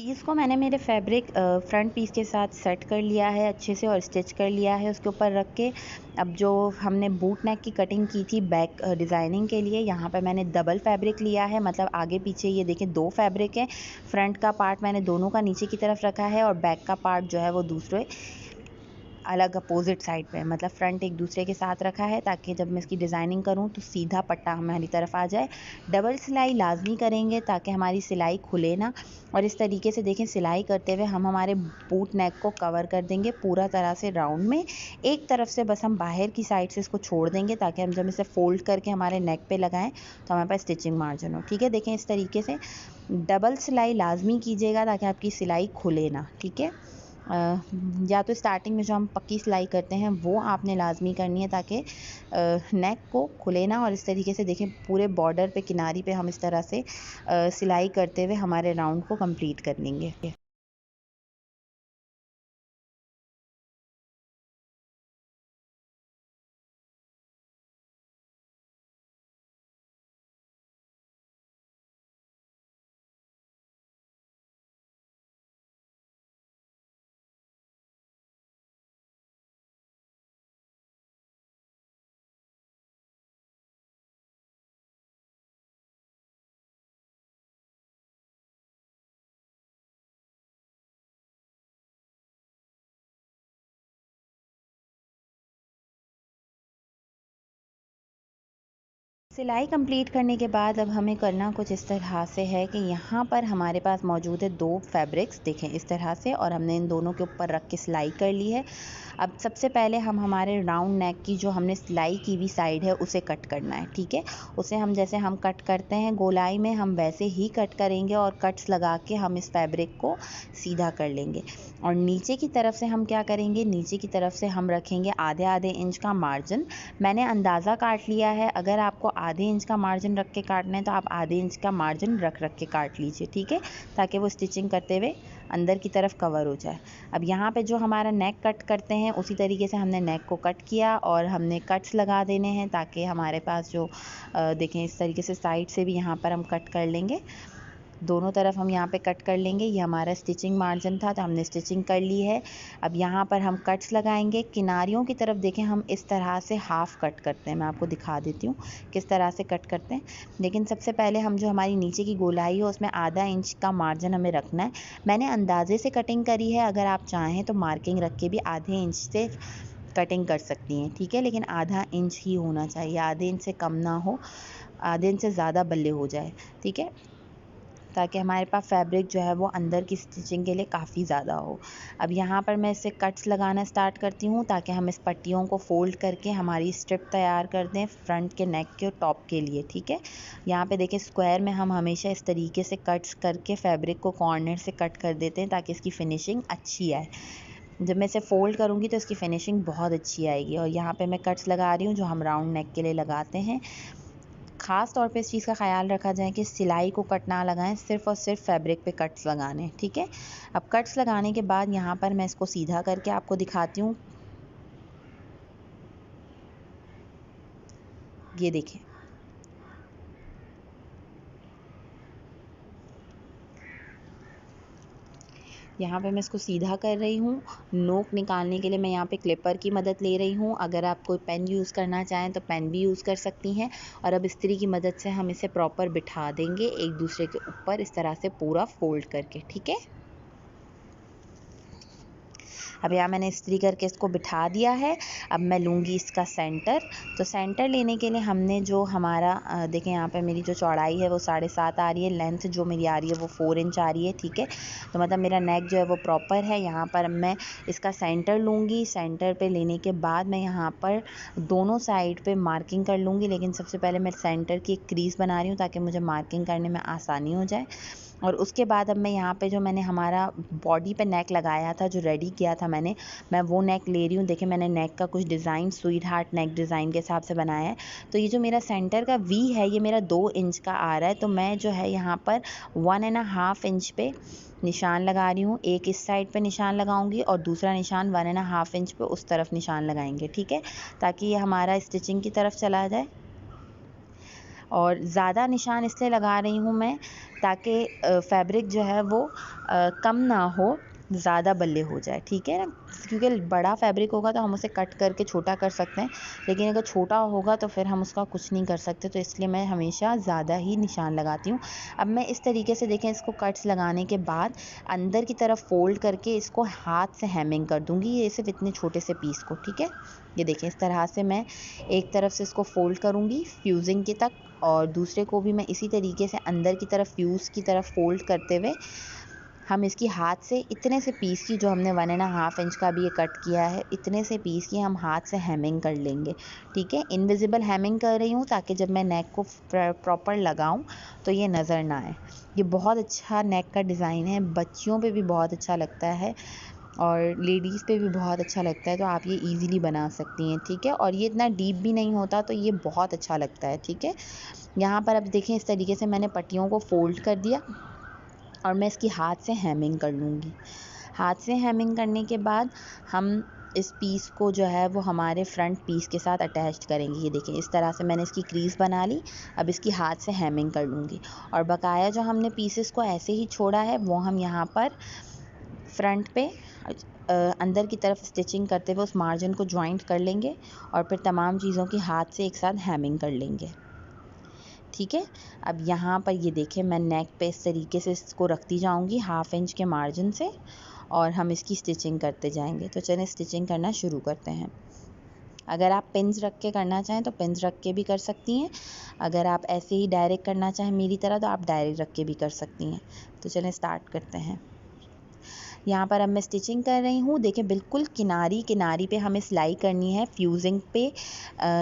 पीस को मैंने मेरे फैब्रिक फ्रंट पीस के साथ सेट कर लिया है अच्छे से और स्टिच कर लिया है उसके ऊपर रख के। अब जो हमने बूट नेक की कटिंग की थी बैक डिज़ाइनिंग के लिए, यहाँ पर मैंने डबल फैब्रिक लिया है, मतलब आगे पीछे ये देखें 2 फैब्रिक है। फ्रंट का पार्ट मैंने दोनों का नीचे की तरफ रखा है और बैक का पार्ट जो है वो दूसरे अलग अपोजिट साइड पे, मतलब फ्रंट एक दूसरे के साथ रखा है ताकि जब मैं इसकी डिज़ाइनिंग करूँ तो सीधा पट्टा हमारी तरफ आ जाए। डबल सिलाई लाजमी करेंगे ताकि हमारी सिलाई खुले ना। और इस तरीके से देखें सिलाई करते हुए हम हमारे बूट नेक को कवर कर देंगे पूरा तरह से राउंड में। एक तरफ से बस हम बाहर की साइड से इसको छोड़ देंगे ताकि हम जब इसे फोल्ड करके हमारे नेक पे लगाएं तो हमारे पास स्टिचिंग मार्जिन हो। ठीक है, देखें इस तरीके से डबल सिलाई लाजमी कीजिएगा ताकि आपकी सिलाई खुले ना। ठीक है, या तो स्टार्टिंग में जो हम पक्की सिलाई करते हैं वो आपने लाजमी करनी है ताकि नेक को खुले ना। और इस तरीके से देखें पूरे बॉर्डर पे किनारी पे हम इस तरह से सिलाई करते हुए हमारे राउंड को कंप्लीट कर लेंगे। सिलाई कंप्लीट करने के बाद अब हमें करना कुछ इस तरह से है कि यहाँ पर हमारे पास मौजूद है 2 फैब्रिक्स, देखें इस तरह से, और हमने इन दोनों के ऊपर रख के सिलाई कर ली है। अब सबसे पहले हम हमारे राउंड नेक की जो हमने सिलाई की हुई साइड है उसे कट करना है। ठीक है, उसे हम जैसे हम कट करते हैं गोलाई में हम वैसे ही कट करेंगे और कट्स लगा के हम इस फैब्रिक को सीधा कर लेंगे। और नीचे की तरफ से हम क्या करेंगे, नीचे की तरफ से हम रखेंगे आधे आधे इंच का मार्जिन। मैंने अंदाज़ा काट लिया है, अगर आपको आधे इंच का मार्जिन रख के काटना है तो आप आधे इंच का मार्जिन रख के काट लीजिए। ठीक है, ताकि वो स्टिचिंग करते हुए अंदर की तरफ कवर हो जाए। अब यहाँ पे जो हमारा नेक कट करते हैं उसी तरीके से हमने नेक को कट किया और हमने कट्स लगा देने हैं ताकि हमारे पास जो देखें इस तरीके से साइड से भी यहाँ पर हम कट कर लेंगे, दोनों तरफ हम यहाँ पे कट कर लेंगे। ये हमारा स्टिचिंग मार्जिन था तो हमने स्टिचिंग कर ली है। अब यहाँ पर हम कट्स लगाएंगे। किनारियों की तरफ देखें हम इस तरह से हाफ़ कट करते हैं, मैं आपको दिखा देती हूँ किस तरह से कट करते हैं। लेकिन सबसे पहले हम जो हमारी नीचे की गोलाई है उसमें आधा इंच का मार्जिन हमें रखना है। मैंने अंदाजे से कटिंग करी है, अगर आप चाहें तो मार्किंग रख के भी आधे इंच से कटिंग कर सकती हैं। ठीक है, लेकिन आधा इंच ही होना चाहिए, आधे इंच से कम ना हो, आधे इंच से ज़्यादा बल्ले हो जाए। ठीक है, ताकि हमारे पास फैब्रिक जो है वो अंदर की स्टिचिंग के लिए काफ़ी ज़्यादा हो। अब यहाँ पर मैं इससे कट्स लगाना स्टार्ट करती हूँ ताकि हम इस पट्टियों को फ़ोल्ड करके हमारी स्ट्रिप तैयार कर दें फ्रंट के नेक के टॉप के लिए। ठीक है, यहाँ पे देखिए स्क्वायर में हम हमेशा इस तरीके से कट्स करके फैब्रिक को कॉर्नर से कट कर देते हैं ताकि इसकी फिनिशिंग अच्छी आए। जब मैं इसे फ़ोल्ड करूँगी तो इसकी फिनिशिंग बहुत अच्छी आएगी। और यहाँ पे मैं कट्स लगा रही हूँ जो हम राउंड नेक के लिए लगाते हैं। ख़ास तौर पे इस चीज़ का ख़्याल रखा जाए कि सिलाई को कट ना लगाएं, सिर्फ़ और सिर्फ फैब्रिक पे कट्स लगाने। ठीक है, अब कट्स लगाने के बाद यहाँ पर मैं इसको सीधा करके आपको दिखाती हूँ। ये देखें, यहाँ पे मैं इसको सीधा कर रही हूँ। नोक निकालने के लिए मैं यहाँ पे क्लिपर की मदद ले रही हूँ। अगर आप कोई पेन यूज़ करना चाहें तो पेन भी यूज़ कर सकती हैं। और अब इस्त्री की मदद से हम इसे प्रॉपर बिठा देंगे एक दूसरे के ऊपर इस तरह से पूरा फोल्ड करके। ठीक है, अब यहाँ मैंने इस्त्री करके इसको बिठा दिया है। अब मैं लूँगी इसका सेंटर। तो सेंटर लेने के लिए हमने जो हमारा देखें यहाँ पे मेरी जो चौड़ाई है वो 7.5 आ रही है, लेंथ जो मेरी आ रही है वो 4 इंच आ रही है। ठीक है, तो मतलब मेरा नेक जो है वो प्रॉपर है। यहाँ पर मैं इसका सेंटर लूँगी। सेंटर पे लेने के बाद मैं यहाँ पर दोनों साइड पे मार्किंग कर लूँगी, लेकिन सबसे पहले मैं सेंटर की एक क्रीज़ बना रही हूँ ताकि मुझे मार्किंग करने में आसानी हो जाए। और उसके बाद अब मैं यहाँ पे जो मैंने हमारा बॉडी पे नेक लगाया था, जो रेडी किया था मैं वो नेक ले रही हूँ। देखिए मैंने नेक का कुछ डिज़ाइन स्वीट हार्ट नेक डिज़ाइन के हिसाब से बनाया है। तो ये जो मेरा सेंटर का वी है ये मेरा 2 इंच का आ रहा है, तो मैं जो है यहाँ पर 1.5 इंच पे निशान लगा रही हूँ। एक इस साइड पे निशान लगाऊंगी और दूसरा निशान 1.5 इंच पे उस तरफ निशान लगाएंगे। ठीक है, ताकि ये हमारा स्टिचिंग की तरफ चला जाए। और ज़्यादा निशान इसलिए लगा रही हूँ मैं ताकि फैब्रिक जो है वो कम ना हो, ज़्यादा बल्ले हो जाए, ठीक है ना। क्योंकि बड़ा फैब्रिक होगा तो हम उसे कट करके छोटा कर सकते हैं, लेकिन अगर छोटा होगा तो फिर हम उसका कुछ नहीं कर सकते, तो इसलिए मैं हमेशा ज़्यादा ही निशान लगाती हूँ। अब मैं इस तरीके से देखें, इसको कट्स लगाने के बाद अंदर की तरफ फ़ोल्ड करके इसको हाथ से हेमिंग कर दूँगी, ये सिर्फ इतने छोटे से पीस को, ठीक है। ये देखें, इस तरह से मैं एक तरफ से इसको फ़ोल्ड करूँगी फ्यूज़िंग की तक, और दूसरे को भी मैं इसी तरीके से अंदर की तरफ फ्यूज़ की तरफ फ़ोल्ड करते हुए हम इसकी हाथ से इतने से पीस की, जो हमने 1.5 इंच का भी ये कट किया है, इतने से पीस की हम हाथ से हेमिंग कर लेंगे, ठीक है। इनविजिबल हेमिंग कर रही हूँ ताकि जब मैं नेक को प्रॉपर लगाऊँ तो ये नज़र ना आए। ये बहुत अच्छा नेक का डिज़ाइन है, बच्चियों पे भी बहुत अच्छा लगता है और लेडीज़ पे भी बहुत अच्छा लगता है, तो आप ये इजीली बना सकती हैं, ठीक है। और ये इतना डीप भी नहीं होता, तो ये बहुत अच्छा लगता है, ठीक है। यहाँ पर अब देखें, इस तरीके से मैंने पट्टियों को फ़ोल्ड कर दिया और मैं इसकी हाथ से हेमिंग कर लूँगी। हाथ से हेमिंग करने के बाद हम इस पीस को जो है वो हमारे फ्रंट पीस के साथ अटैच करेंगे। ये देखें, इस तरह से मैंने इसकी क्रीज़ बना ली। अब इसकी हाथ से हेमिंग कर लूँगी और बकाया जो हमने पीसेस को ऐसे ही छोड़ा है वो हम यहाँ पर फ्रंट पे अंदर की तरफ स्टिचिंग करते हुए उस मार्जिन को जॉइंट कर लेंगे और फिर तमाम चीज़ों की हाथ से एक साथ हेमिंग कर लेंगे, ठीक है। अब यहाँ पर ये देखें, मैं नेक पे इस तरीके से इसको रखती जाऊँगी 1/2 इंच के मार्जिन से, और हम इसकी स्टिचिंग करते जाएंगे। तो चलिए स्टिचिंग करना शुरू करते हैं। अगर आप पिन्स रख के करना चाहें तो पिन्स रख के भी कर सकती हैं, अगर आप ऐसे ही डायरेक्ट करना चाहें मेरी तरह तो आप डायरेक्ट रख के भी कर सकती हैं। तो चलिए स्टार्ट करते हैं। यहाँ पर अब मैं स्टिचिंग कर रही हूँ। देखिए, बिल्कुल किनारी किनारी पे हमें सिलाई करनी है फ्यूज़िंग पे,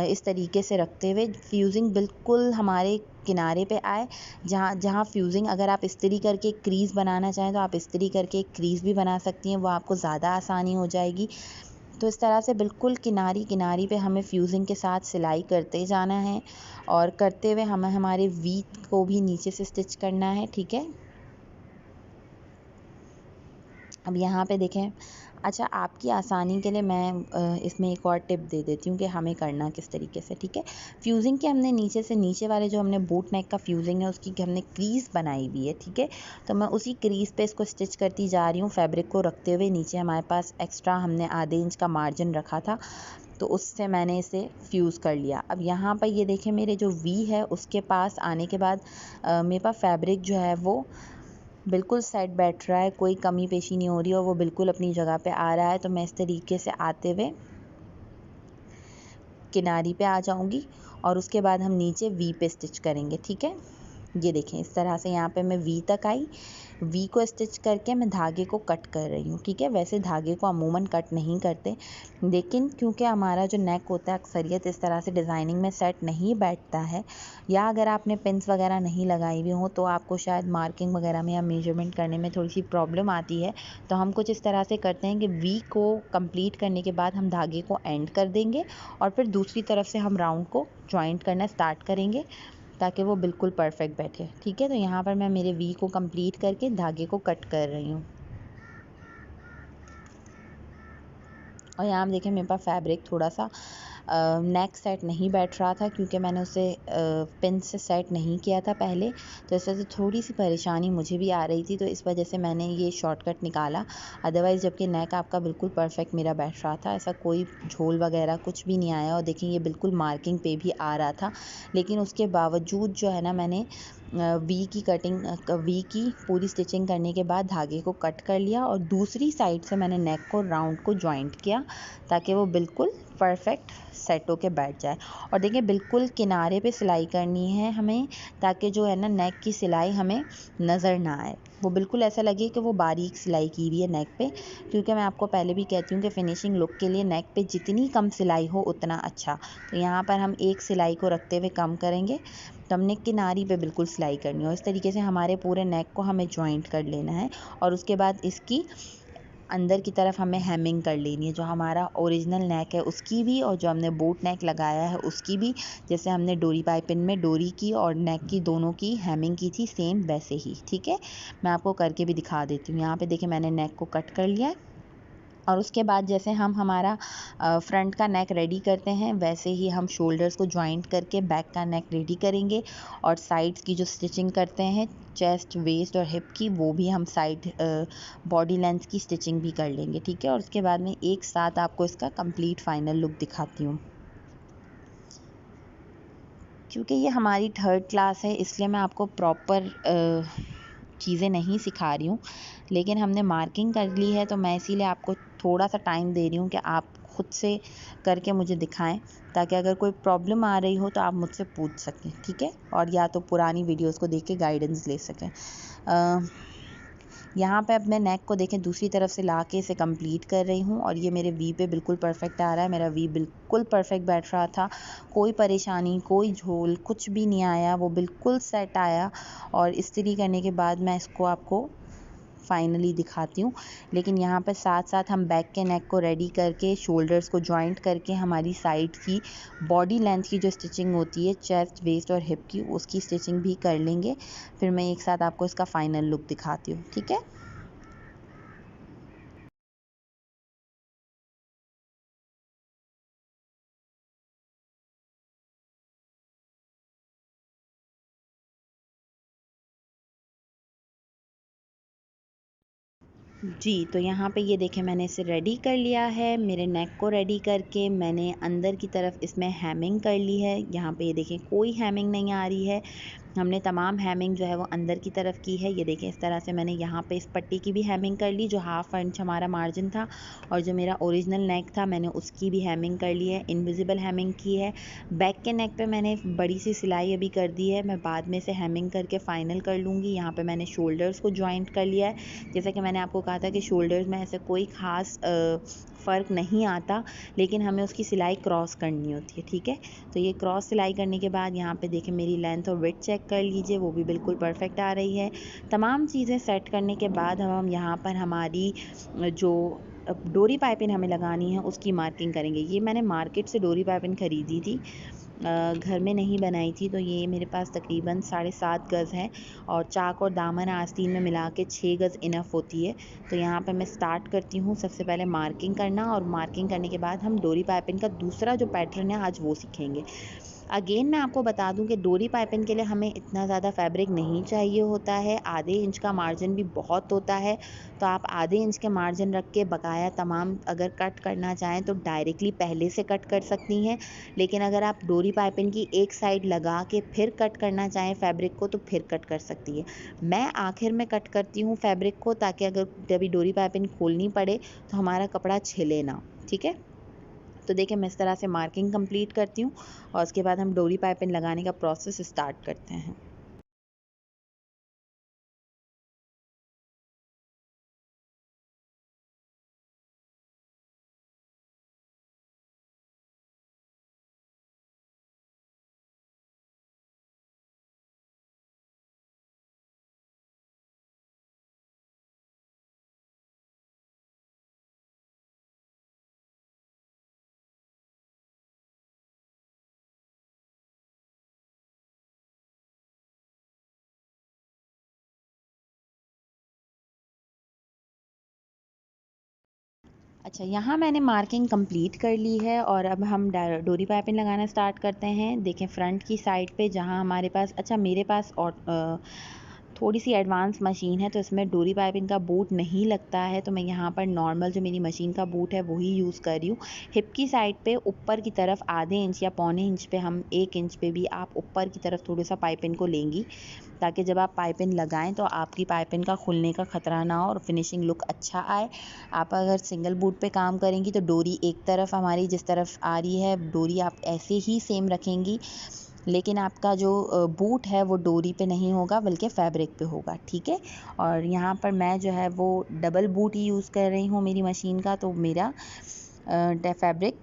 इस तरीके से रखते हुए फ्यूज़िंग बिल्कुल हमारे किनारे पे आए। जहाँ जहाँ फ्यूज़िंग, अगर आप इस्त्री करके एक क्रीज़ बनाना चाहें तो आप इस्त्री करके एक क्रीज़ भी बना सकती हैं, वो आपको ज़्यादा आसानी हो जाएगी। तो इस तरह से बिल्कुल किनारी किनारी पे हमें फ्यूज़िंग के साथ सिलाई करते जाना है और करते हुए हमें हमारे वी को भी नीचे से स्टिच करना है, ठीक है। अब यहाँ पे देखें, अच्छा, आपकी आसानी के लिए मैं इसमें एक और टिप दे देती हूँ कि हमें करना किस तरीके से, ठीक है। फ्यूज़िंग के हमने नीचे से, नीचे वाले जो हमने बोट नेक का फ्यूज़िंग है उसकी हमने क्रीज़ बनाई हुई है, ठीक है। तो मैं उसी क्रीज़ पे इसको स्टिच करती जा रही हूँ फैब्रिक को रखते हुए। नीचे हमारे पास एक्स्ट्रा हमने आधे इंच का मार्जिन रखा था, तो उससे मैंने इसे फ्यूज़ कर लिया। अब यहाँ पर ये देखें, मेरे जो वी है उसके पास आने के बाद मेरे पास फैब्रिक जो है वो बिल्कुल सेट बैठ रहा है, कोई कमी पेशी नहीं हो रही और वो बिल्कुल अपनी जगह पे आ रहा है। तो मैं इस तरीके से आते हुए किनारी पे आ जाऊंगी और उसके बाद हम नीचे वी पे स्टिच करेंगे, ठीक है। ये देखें, इस तरह से यहाँ पे मैं वी तक आई, वी को स्टिच करके मैं धागे को कट कर रही हूँ, ठीक है। वैसे धागे को अमूमन कट नहीं करते, लेकिन क्योंकि हमारा जो नेक होता है अक्सरियत इस तरह से डिज़ाइनिंग में सेट नहीं बैठता है, या अगर आपने पिन्स वगैरह नहीं लगाई हुई हो तो आपको शायद मार्किंग वगैरह में या मेजरमेंट करने में थोड़ी सी प्रॉब्लम आती है। तो हम कुछ इस तरह से करते हैं कि वी को कंप्लीट करने के बाद हम धागे को एंड कर देंगे और फिर दूसरी तरफ से हम राउंड को जॉइंट करना स्टार्ट करेंगे ताकि वो बिल्कुल परफेक्ट बैठे, ठीक है। तो यहाँ पर मैं मेरे वी को कंप्लीट करके धागे को कट कर रही हूँ और यहाँ आप देखें, मेरे पास फैब्रिक थोड़ा सा नेक सेट नहीं बैठ रहा था क्योंकि मैंने उसे पिन से सेट नहीं किया था पहले, तो इस वजह से थोड़ी सी परेशानी मुझे भी आ रही थी, तो इस वजह से मैंने ये शॉर्टकट निकाला। अदरवाइज़ जबकि नेक आपका बिल्कुल परफेक्ट मेरा बैठ रहा था, ऐसा कोई झोल वगैरह कुछ भी नहीं आया और देखिए ये बिल्कुल मार्किंग पे भी आ रहा था। लेकिन उसके बावजूद जो है ना, मैंने वी की कटिंग, वी की पूरी स्टिचिंग करने के बाद धागे को कट कर लिया और दूसरी साइड से मैंने नेक को राउंड को जॉइंट किया ताकि वो बिल्कुल परफेक्ट सेट होके बैठ जाए। और देखिए, बिल्कुल किनारे पे सिलाई करनी है हमें ताकि जो है ना नेक की सिलाई हमें नज़र ना आए, वो बिल्कुल ऐसा लगे कि वो बारीक सिलाई की हुई है नेक पे, क्योंकि मैं आपको पहले भी कहती हूँ कि फिनिशिंग लुक के लिए नेक पे जितनी कम सिलाई हो उतना अच्छा। तो यहाँ पर हम एक सिलाई को रखते हुए कम करेंगे, तो हमने किनारी पे बिल्कुल सिलाई करनी है और इस तरीके से हमारे पूरे नेक को हमें जॉइंट कर लेना है और उसके बाद इसकी अंदर की तरफ हमें हेमिंग कर लेनी है, जो हमारा ओरिजिनल नेक है उसकी भी और जो हमने बोट नेक लगाया है उसकी भी। जैसे हमने डोरी पाइपिंग में डोरी की और नेक की दोनों की हेमिंग की थी, सेम वैसे ही, ठीक है। मैं आपको करके भी दिखा देती हूँ। यहाँ पे देखिए, मैंने नेक को कट कर लिया है और उसके बाद जैसे हम हमारा फ्रंट का नेक रेडी करते हैं वैसे ही हम शोल्डर्स को जॉइंट करके बैक का नेक रेडी करेंगे। और साइड्स की जो स्टिचिंग करते हैं चेस्ट, वेस्ट और हिप की, वो भी हम साइड बॉडी लेंथ की स्टिचिंग भी कर लेंगे, ठीक है। और उसके बाद में एक साथ आपको इसका कंप्लीट फाइनल लुक दिखाती हूँ। क्योंकि ये हमारी थर्ड क्लास है इसलिए मैं आपको प्रॉपर चीज़ें नहीं सिखा रही हूँ, लेकिन हमने मार्किंग कर ली है तो मैं इसीलिए आपको थोड़ा सा टाइम दे रही हूँ कि आप खुद से करके मुझे दिखाएं, ताकि अगर कोई प्रॉब्लम आ रही हो तो आप मुझसे पूछ सकें, ठीक है। और या तो पुरानी वीडियोस को देख के गाइडेंस ले सकें। यहाँ पे अब मैं नेक को देखें दूसरी तरफ से ला के इसे कंप्लीट कर रही हूँ और ये मेरे वी पे बिल्कुल परफेक्ट आ रहा है। मेरा वी बिल्कुल परफेक्ट बैठ रहा था, कोई परेशानी, कोई झोल कुछ भी नहीं आया, वो बिल्कुल सेट आया। और इस्त्री करने के बाद मैं इसको आपको फाइनली दिखाती हूँ। लेकिन यहाँ पर साथ साथ हम बैक के नेक को रेडी करके शोल्डर्स को जॉइंट करके हमारी साइड की बॉडी लेंथ की जो स्टिचिंग होती है चेस्ट, वेस्ट और हिप की, उसकी स्टिचिंग भी कर लेंगे। फिर मैं एक साथ आपको इसका फाइनल लुक दिखाती हूँ, ठीक है। जी, तो यहाँ पे ये देखें मैंने इसे रेडी कर लिया है। मेरे नेक को रेडी करके मैंने अंदर की तरफ इसमें हैमिंग कर ली है। यहाँ पे ये देखें कोई हैमिंग नहीं आ रही है, हमने तमाम हैमिंग जो है वो अंदर की तरफ की है। ये देखें इस तरह से मैंने यहाँ पे इस पट्टी की भी हैमिंग कर ली जो 1/2 इंच हमारा मार्जिन था, और जो मेरा ओरिजिनल नेक था मैंने उसकी भी हैमिंग कर ली है, इनविजिबल हैमिंग की है। बैक के नेक पे मैंने बड़ी सी सिलाई अभी कर दी है, मैं बाद में से हैमिंग करके फ़ाइनल कर लूँगी। यहाँ पे मैंने शोल्डर्स को जॉइंट कर लिया है। जैसा कि मैंने आपको कहा था कि शोल्डर्स में ऐसे कोई ख़ास फ़र्क नहीं आता, लेकिन हमें उसकी सिलाई क्रॉस करनी होती है, ठीक है। तो ये क्रॉस सिलाई करने के बाद यहाँ पे देखें मेरी लेंथ और विड्थ चेक कर लीजिए, वो भी बिल्कुल परफेक्ट आ रही है। तमाम चीज़ें सेट करने के बाद हम यहाँ पर हमारी जो डोरी पाइपिंग हमें लगानी है उसकी मार्किंग करेंगे। ये मैंने मार्केट से डोरी पाइपिंग ख़रीदी थी, घर में नहीं बनाई थी। तो ये मेरे पास तकरीबन 7.5 गज़ है और चाक और दामन आस्तीन में मिला के 6 गज़ इनफ होती है। तो यहाँ पे मैं स्टार्ट करती हूँ सबसे पहले मार्किंग करना, और मार्किंग करने के बाद हम डोरी पाइपिंग का दूसरा जो पैटर्न है आज वो सीखेंगे। अगेन मैं आपको बता दूं कि डोरी पाइपिंग के लिए हमें इतना ज़्यादा फैब्रिक नहीं चाहिए होता है, आधे इंच का मार्जिन भी बहुत होता है। तो आप आधे इंच के मार्जिन रख के बकाया तमाम अगर कट करना चाहें तो डायरेक्टली पहले से कट कर सकती हैं, लेकिन अगर आप डोरी पाइपिंग की एक साइड लगा के फिर कट करना चाहें फैब्रिक को तो फिर कट कर सकती है। मैं आखिर में कट करती हूँ फैब्रिक को, ताकि अगर कभी डोरी पाइपिंग खोलनी पड़े तो हमारा कपड़ा छिले ना, ठीक है। तो देखिए मैं इस तरह से मार्किंग कंप्लीट करती हूँ और उसके बाद हम डोरी पाइपिंग लगाने का प्रोसेस स्टार्ट करते हैं। अच्छा, यहाँ मैंने मार्किंग कंप्लीट कर ली है और अब हम डोरी पाइपिंग लगाना स्टार्ट करते हैं। देखें फ्रंट की साइड पे जहाँ हमारे पास, अच्छा मेरे पास और थोड़ी सी एडवांस मशीन है तो इसमें डोरी पाइपिंग का बूट नहीं लगता है, तो मैं यहाँ पर नॉर्मल जो मेरी मशीन का बूट है वही यूज़ कर रही हूँ। हिप की साइड पे ऊपर की तरफ आधे इंच या पौने इंच पे, हम 1 इंच पे भी आप ऊपर की तरफ थोड़ा सा पाइपिंग को लेंगी, ताकि जब आप पाइपिंग लगाएं तो आपकी पाइपिंग का खुलने का ख़तरा ना हो और फिनिशिंग लुक अच्छा आए। आप अगर सिंगल बूट पे काम करेंगी तो डोरी एक तरफ हमारी जिस तरफ आ रही है डोरी आप ऐसे ही सेम रखेंगी, लेकिन आपका जो बूट है वो डोरी पे नहीं होगा बल्कि फैब्रिक पे होगा, ठीक है। और यहाँ पर मैं जो है वो डबल बूट ही यूज़ कर रही हूँ मेरी मशीन का, तो मेरा फैब्रिक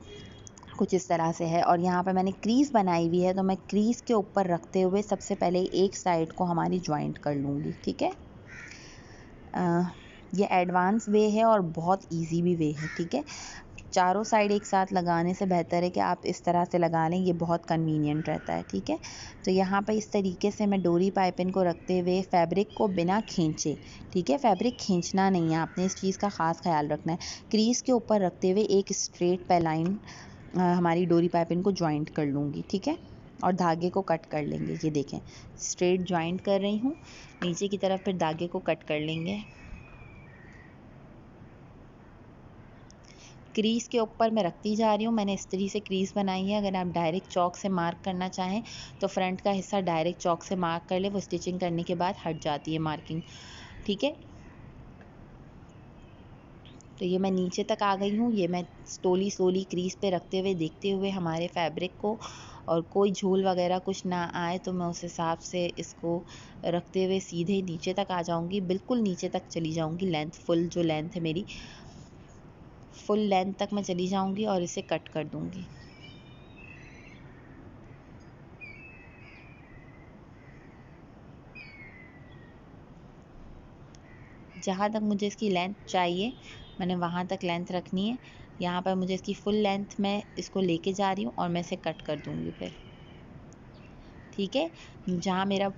कुछ इस तरह से है। और यहाँ पे मैंने क्रीज़ बनाई हुई है, तो मैं क्रीज़ के ऊपर रखते हुए सबसे पहले एक साइड को हमारी जॉइंट कर लूँगी, ठीक है। ये एडवांस वे है और बहुत इजी भी वे है, ठीक है। चारों साइड एक साथ लगाने से बेहतर है कि आप इस तरह से लगा लें, ये बहुत कन्वीनियंट रहता है। ठीक है, तो यहाँ पर इस तरीके से मैं डोरी पाइपिंग को रखते हुए फैब्रिक को बिना खींचे, ठीक है, फैब्रिक खींचना नहीं है, आपने इस चीज़ का ख़ास ख्याल रखना है, क्रीज़ के ऊपर रखते हुए एक स्ट्रेट पे लाइन हमारी डोरी पाइपिंग को जॉइंट कर लूँगी। ठीक है, और धागे को कट कर लेंगे। ये देखें, स्ट्रेट जॉइंट कर रही हूँ नीचे की तरफ, फिर धागे को कट कर लेंगे। क्रीज़ के ऊपर मैं रखती जा रही हूँ। मैंने इस तरीके से क्रीज़ बनाई है। अगर आप डायरेक्ट चॉक से मार्क करना चाहें तो फ्रंट का हिस्सा डायरेक्ट चॉक से मार्क कर ले, वो स्टिचिंग करने के बाद हट जाती है मार्किंग। ठीक है, तो ये मैं नीचे तक आ गई हूँ। ये मैं स्लोली क्रीज़ पे रखते हुए देखते हुए हमारे फैब्रिक को, और कोई झूल वगैरह कुछ ना आए तो मैं उस हिसाब से इसको रखते हुए सीधे नीचे तक आ जाऊँगी, बिल्कुल नीचे तक चली जाऊँगी। लेंथ फुल जो लेंथ है मेरी, फुल लेंथ तक मैं चली जाऊँगी और इसे कट कर दूँगी। जहाँ तक मुझे इसकी लेंथ चाहिए मैंने वहाँ तक लेंथ रखनी है। यहाँ पर मुझे इसकी फुल लेंथ में इसको लेके जा रही हूँ और मैं इसे कट कर दूँगी फिर। ठीक है, जहाँ मेरा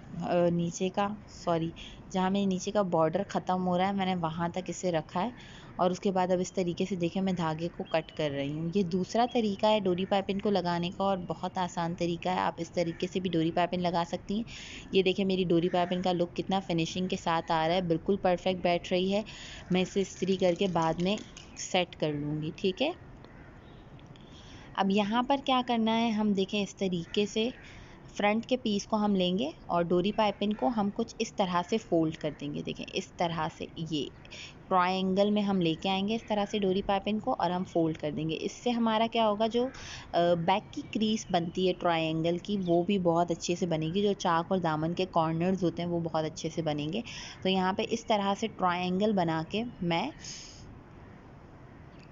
जहाँ मेरे नीचे का बॉर्डर ख़त्म हो रहा है मैंने वहाँ तक इसे रखा है, और उसके बाद अब इस तरीके से देखें मैं धागे को कट कर रही हूँ। ये दूसरा तरीका है डोरी पाइपिंग को लगाने का, और बहुत आसान तरीका है। आप इस तरीके से भी डोरी पाइपिंग लगा सकती हैं। ये देखें मेरी डोरी पाइपिंग का लुक कितना फिनिशिंग के साथ आ रहा है, बिल्कुल परफेक्ट बैठ रही है। मैं इसे इस्त्री करके बाद में सेट कर लूँगी। ठीक है, अब यहाँ पर क्या करना है, हम देखें इस तरीके से फ्रंट के पीस को हम लेंगे और डोरी पाइपिंग को हम कुछ इस तरह से फोल्ड कर देंगे। देखें इस तरह से, ये ट्रायंगल में हम लेके आएंगे इस तरह से डोरी पाइपिंग को, और हम फोल्ड कर देंगे। इससे हमारा क्या होगा, जो बैक की क्रीज बनती है ट्रायंगल की, वो भी बहुत अच्छे से बनेगी। जो चाक और दामन के कॉर्नर्स होते हैं वो बहुत अच्छे से बनेंगे। तो यहाँ पे इस तरह से ट्रायंगल बना के मैं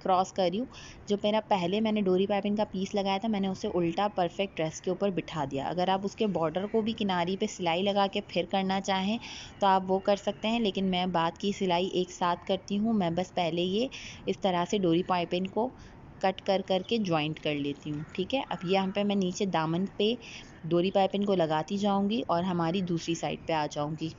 क्रॉस कर रही हूँ। जो मेरा पहले मैंने डोरी पाइपिंग का पीस लगाया था मैंने उसे उल्टा परफेक्ट ड्रेस के ऊपर बिठा दिया। अगर आप उसके बॉर्डर को भी किनारी पे सिलाई लगा के फिर करना चाहें तो आप वो कर सकते हैं, लेकिन मैं बाद की सिलाई एक साथ करती हूँ। मैं बस पहले ये इस तरह से डोरी पाइपिंग को कट कर करके ज्वाइंट कर लेती हूँ। ठीक है, अब यहाँ पे मैं नीचे दामन पे डोरी पाइपिंग को लगाती जाऊँगी और हमारी दूसरी साइड पे आ जाऊँगी।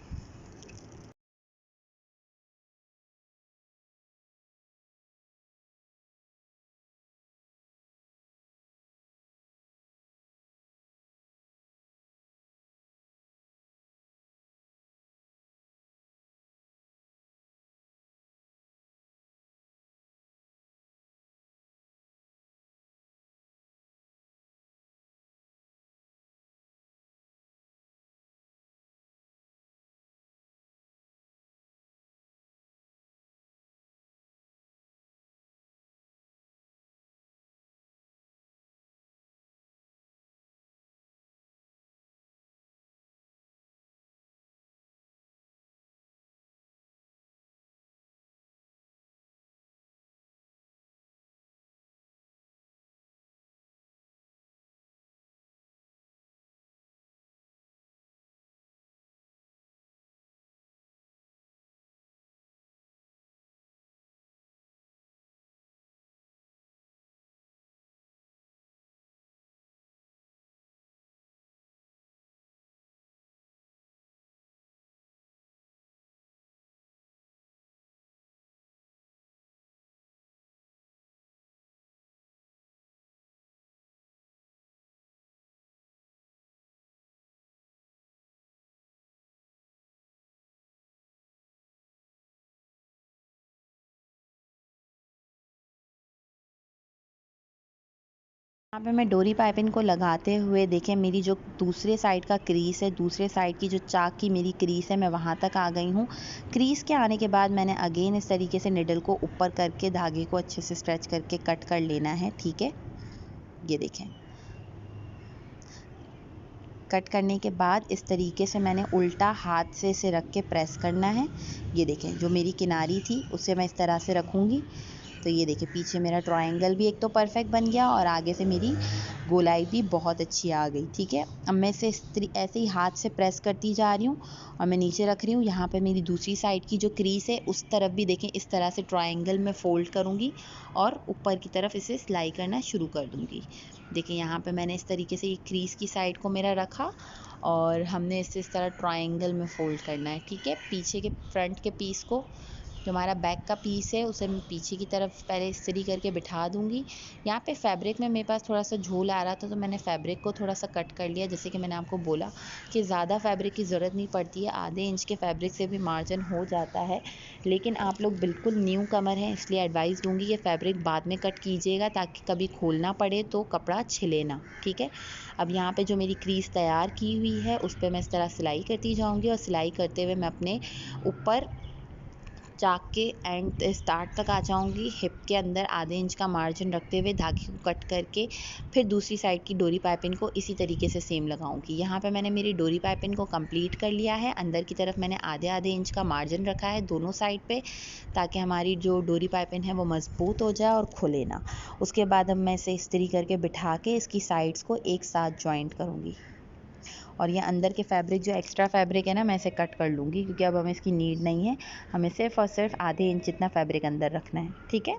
यहाँ पे मैं डोरी पाइपिंग को लगाते हुए देखें मेरी जो दूसरे साइड का क्रीज है, दूसरे साइड की जो चाक की मेरी क्रीज है, मैं वहाँ तक आ गई हूँ। क्रीज के आने के बाद मैंने अगेन इस तरीके से निडल को ऊपर करके धागे को अच्छे से स्ट्रेच करके कट कर लेना है। ठीक है, ये देखें कट करने के बाद इस तरीके से मैंने उल्टा हाथ से इसे रख के प्रेस करना है। ये देखें जो मेरी किनारी थी उसे मैं इस तरह से रखूँगी, तो ये देखिए पीछे मेरा ट्रायंगल भी एक तो परफेक्ट बन गया और आगे से मेरी गोलाई भी बहुत अच्छी आ गई। ठीक है, अब मैं इसे ऐसे ही हाथ से प्रेस करती जा रही हूँ और मैं नीचे रख रही हूँ। यहाँ पे मेरी दूसरी साइड की जो क्रीज है उस तरफ भी देखें इस तरह से ट्रायंगल में फ़ोल्ड करूँगी और ऊपर की तरफ इसे सिलाई करना शुरू कर दूँगी। देखिए यहाँ पे मैंने इस तरीके से ये क्रीज की साइड को मेरा रखा और हमने इसे इस तरह ट्रायंगल में फ़ोल्ड करना है। ठीक है, पीछे के फ्रंट के पीस को, जो हमारा बैक का पीस है, उसे मैं पीछे की तरफ पहले इस्त्री करके बिठा दूंगी। यहाँ पे फैब्रिक में मेरे पास थोड़ा सा झोल आ रहा था तो मैंने फैब्रिक को थोड़ा सा कट कर लिया। जैसे कि मैंने आपको बोला कि ज़्यादा फैब्रिक की ज़रूरत नहीं पड़ती है, आधे इंच के फैब्रिक से भी मार्जिन हो जाता है। लेकिन आप लोग बिल्कुल न्यू कमर हैं इसलिए एडवाइस दूंगी कि फैब्रिक बाद में कट कीजिएगा ताकि कभी खोलना पड़े तो कपड़ा छिले ना। ठीक है, अब यहाँ पे जो मेरी क्रीज तैयार की हुई है उस पर मैं इस तरह सिलाई करती जाऊँगी और सिलाई करते हुए मैं अपने ऊपर चाक के एंड स्टार्ट तक आ जाऊंगी। हिप के अंदर आधे इंच का मार्जिन रखते हुए धागे को कट करके फिर दूसरी साइड की डोरी पाइपिंग को इसी तरीके से सेम लगाऊंगी। यहाँ पे मैंने मेरी डोरी पाइपिंग को कंप्लीट कर लिया है। अंदर की तरफ मैंने आधे आधे इंच का मार्जिन रखा है दोनों साइड पे ताकि हमारी जो डोरी पाइपिंग है वो मजबूत हो जाए और खुले ना। उसके बाद अब मैं इसे इस्त्री करके बिठा के इसकी साइड्स को एक साथ ज्वाइंट करूँगी और ये अंदर के फैब्रिक जो एक्स्ट्रा फैब्रिक है ना मैं इसे कट कर लूँगी क्योंकि अब हमें इसकी नीड नहीं है। हमें सिर्फ और सिर्फ आधे इंच जितना फैब्रिक अंदर रखना है। ठीक है,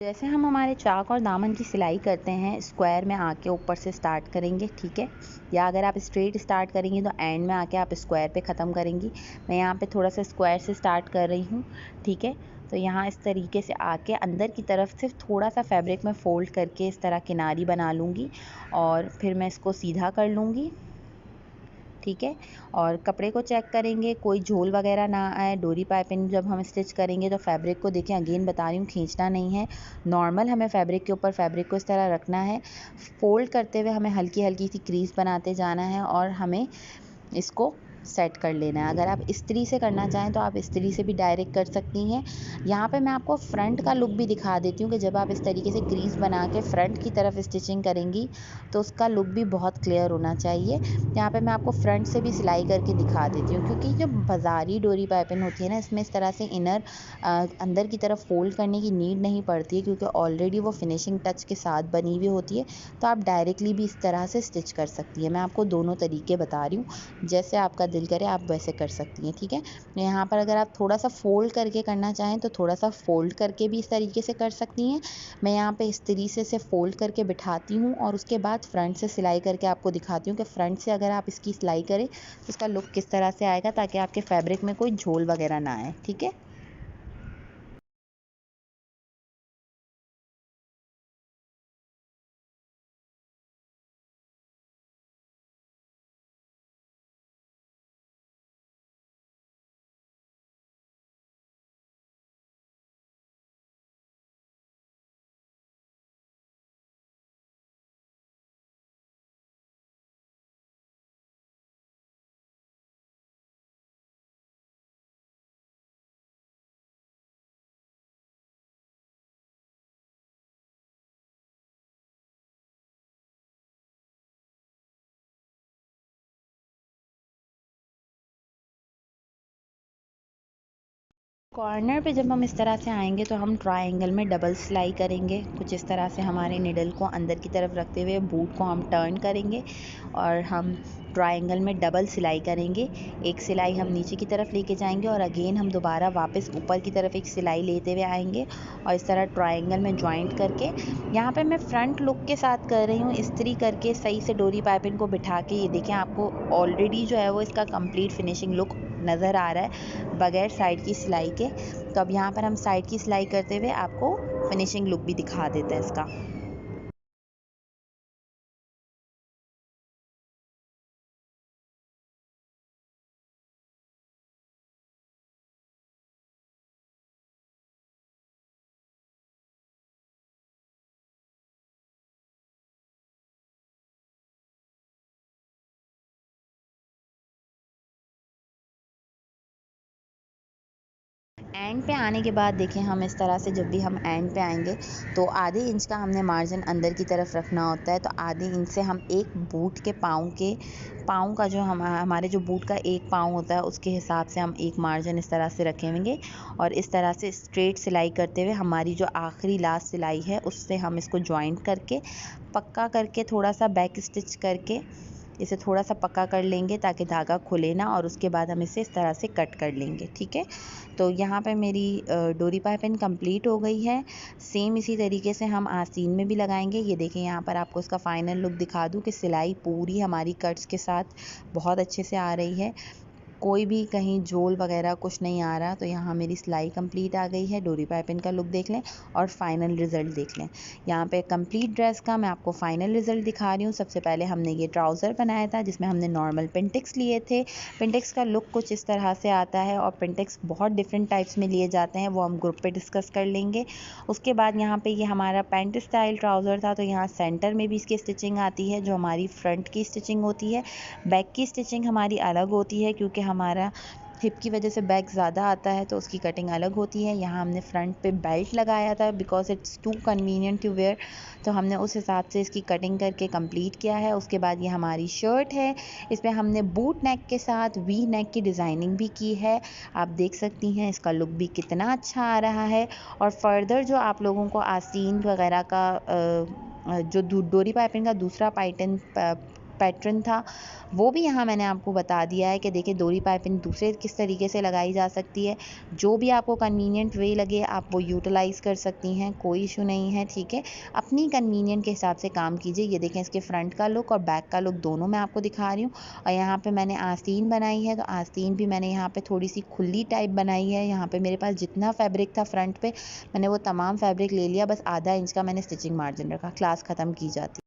जैसे हम हमारे चाक और दामन की सिलाई करते हैं स्क्वायर में आके ऊपर से स्टार्ट करेंगे। ठीक है, या अगर आप स्ट्रेट स्टार्ट करेंगी तो एंड में आके आप स्क्वायर पे ख़त्म करेंगी। मैं यहाँ पे थोड़ा सा स्क्वायर से स्टार्ट कर रही हूँ। ठीक है, तो यहाँ इस तरीके से आके अंदर की तरफ सिर्फ थोड़ा सा फैब्रिक में फ़ोल्ड करके इस तरह किनारी बना लूँगी और फिर मैं इसको सीधा कर लूँगी। ठीक है, और कपड़े को चेक करेंगे कोई झोल वगैरह ना आए। डोरी पाइपिंग जब हम स्टिच करेंगे तो फैब्रिक को देखें, अगेन बता रही हूँ खींचना नहीं है, नॉर्मल हमें फैब्रिक के ऊपर फैब्रिक को इस तरह रखना है। फोल्ड करते हुए हमें हल्की हल्की सी क्रीज बनाते जाना है और हमें इसको सेट कर लेना है। अगर आप इस्त्री से करना चाहें तो आप इस्त्री से भी डायरेक्ट कर सकती हैं। यहाँ पे मैं आपको फ्रंट का लुक भी दिखा देती हूँ कि जब आप इस तरीके से क्रीज बना के फ्रंट की तरफ स्टिचिंग करेंगी तो उसका लुक भी बहुत क्लियर होना चाहिए। यहाँ पे मैं आपको फ्रंट से भी सिलाई करके दिखा देती हूँ, क्योंकि जो बाज़ारी डोरी पाइपिंग होती है ना, इसमें इस तरह से इनर अंदर की तरफ फोल्ड करने की नीड नहीं पड़ती है, क्योंकि ऑलरेडी वो फिनिशिंग टच के साथ बनी हुई होती है। तो आप डायरेक्टली भी इस तरह से स्टिच कर सकती हैं। मैं आपको दोनों तरीके बता रही हूँ, जैसे आपका दिल करे आप वैसे कर सकती हैं, ठीक है। यहाँ पर अगर आप थोड़ा सा फोल्ड करके करना चाहें तो थोड़ा सा फोल्ड करके भी इस तरीके से कर सकती हैं। मैं यहाँ पे इस तरीके से फोल्ड करके बिठाती हूँ और उसके बाद फ्रंट से सिलाई करके आपको दिखाती हूँ कि फ्रंट से अगर आप इसकी सिलाई करें तो इसका लुक किस तरह से आएगा, ताकि आपके फैब्रिक में कोई झोल वगैरह ना आए, ठीक है। कॉर्नर पे जब हम इस तरह से आएंगे तो हम ट्रायंगल में डबल सिलाई करेंगे। कुछ इस तरह से हमारे निडल को अंदर की तरफ रखते हुए बूट को हम टर्न करेंगे और हम ट्रायंगल में डबल सिलाई करेंगे। एक सिलाई हम नीचे की तरफ लेके जाएंगे और अगेन हम दोबारा वापस ऊपर की तरफ एक सिलाई लेते हुए आएंगे और इस तरह ट्रायंगल में जॉइंट करके, यहाँ पे मैं फ्रंट लुक के साथ कर रही हूँ, इस्त्री करके सही से डोरी पाइपिंग को बिठा के। ये देखें, आपको ऑलरेडी जो है वो इसका कंप्लीट फिनिशिंग लुक नज़र आ रहा है बगैर साइड की सिलाई के। तो अब यहाँ पर हम साइड की सिलाई करते हुए आपको फिनिशिंग लुक भी दिखा देते हैं इसका। एंड पे आने के बाद देखें, हम इस तरह से जब भी हम एंड पे आएंगे तो आधे इंच का हमने मार्जिन अंदर की तरफ रखना होता है। तो आधे इंच से हम एक बूट के पाँव का जो हमारे जो बूट का एक पाँव होता है उसके हिसाब से हम एक मार्जिन इस तरह से रखेंगे और इस तरह से स्ट्रेट सिलाई करते हुए हमारी जो आखिरी लास्ट सिलाई है उससे हम इसको जॉइंट करके पक्का करके थोड़ा सा बैक स्टिच करके इसे थोड़ा सा पक्का कर लेंगे ताकि धागा खुले ना, और उसके बाद हम इसे इस तरह से कट कर लेंगे, ठीक है। तो यहाँ पे मेरी डोरी पाइपिंग कंप्लीट हो गई है। सेम इसी तरीके से हम आस्तीन में भी लगाएंगे। ये देखें, यहाँ पर आपको इसका फाइनल लुक दिखा दूँ कि सिलाई पूरी हमारी कट्स के साथ बहुत अच्छे से आ रही है, कोई भी कहीं झोल वगैरह कुछ नहीं आ रहा। तो यहाँ मेरी सिलाई कंप्लीट आ गई है। डोरी पाइपिंग का लुक देख लें और फाइनल रिज़ल्ट देख लें। यहाँ पे कंप्लीट ड्रेस का मैं आपको फाइनल रिज़ल्ट दिखा रही हूँ। सबसे पहले हमने ये ट्राउज़र बनाया था जिसमें हमने नॉर्मल पिंटेक्स लिए थे। पिंटेक्स का लुक कुछ इस तरह से आता है और पिंटेक्स बहुत डिफरेंट टाइप्स में लिए जाते हैं, वो हम ग्रुप पे डिस्कस कर लेंगे। उसके बाद यहाँ पे ये हमारा पैंट स्टाइल ट्राउज़र था, तो यहाँ सेंटर में भी इसकी स्टिचिंग आती है जो हमारी फ्रंट की स्टिचिंग होती है। बैक की स्टिचिंग हमारी अलग होती है क्योंकि हमारा हिप की वजह से बैक ज़्यादा आता है तो उसकी कटिंग अलग होती है। यहाँ हमने फ्रंट पे बेल्ट लगाया था because it's too convenient to wear, तो हमने उस हिसाब से इसकी कटिंग करके कंप्लीट किया है। उसके बाद ये हमारी शर्ट है, इस पर हमने बूट नेक के साथ वी नेक की डिज़ाइनिंग भी की है। आप देख सकती हैं इसका लुक भी कितना अच्छा आ रहा है। और फर्दर जो आप लोगों को आस्तीन वगैरह का जो डोरी पाइपिंग का दूसरा पैटर्न था वो भी यहाँ मैंने आपको बता दिया है कि देखिए डोरी पाइपिंग दूसरे किस तरीके से लगाई जा सकती है। जो भी आपको कन्वीनियंट वे लगे आप वो यूटिलाइज़ कर सकती हैं, कोई इशू नहीं है, ठीक है। अपनी कन्वीनियंट के हिसाब से काम कीजिए। ये देखें, इसके फ्रंट का लुक और बैक का लुक दोनों मैं आपको दिखा रही हूँ। और यहाँ पे मैंने आस्तीन बनाई है, तो आस्तीन भी मैंने यहाँ पे थोड़ी सी खुली टाइप बनाई है। यहाँ पे मेरे पास जितना फैब्रिक था फ्रंट पे मैंने वो तमाम फैब्रिक ले लिया, बस आधा इंच का मैंने स्टिचिंग मार्जिन रखा, क्लास ख़त्म की जाती।